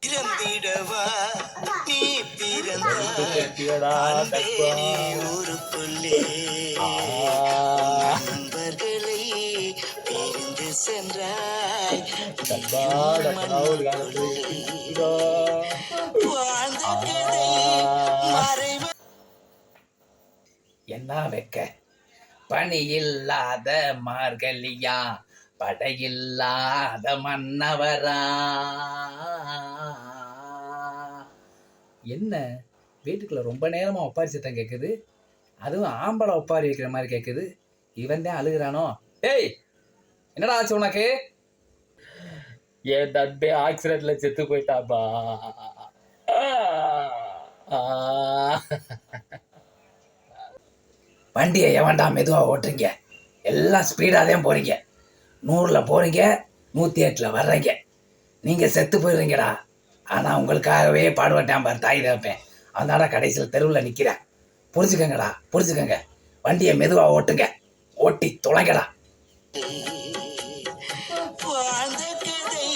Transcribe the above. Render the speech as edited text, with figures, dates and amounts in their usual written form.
பிறந்திடவா நீ பிறந்தா ஊருக்குள்ளே நண்பர்களை பிரிந்து சென்றாய் வாழ்ந்த கதை மறைவ. என்ன வைக்க பணி இல்லாத மார்கழியா படையில்லாத மன்னவரா. என்ன வீட்டுக்குள்ள ரொம்ப நேரமா ஒப்பாரி சத்தம் கேட்குது, அதுவும் ஆம்பளை ஒப்பாரி வைக்கிற மாதிரி கேட்குது. இவன் தான் அழுகிறானோ? ஏய் என்னடா ஆச்சு உனக்கு? என் தம்பி ஆக்சிடென்ட்ல செத்து போயிட்டாப்பா. வண்டியை எவன்டா மெதுவாக ஓட்டுறீங்க? எல்லாம் ஸ்பீடாக தான் போகிறீங்க. 100ல் போகிறீங்க, 108ல் வர்றீங்க. நீங்கள் செத்து போயிடுறீங்கடா. ஆனால் உங்களுக்காகவே பாடுபட்டான் பாரு தாய் தப்பேன். அதனால கடைசியில் தெருவில் நிற்கிறேன். புரிஞ்சுக்கங்கடா, புரிஞ்சுக்கங்க. வண்டியை மெதுவாக ஓட்டுங்க, ஓட்டி தொலைங்கடா. வாழ்ந்த கதை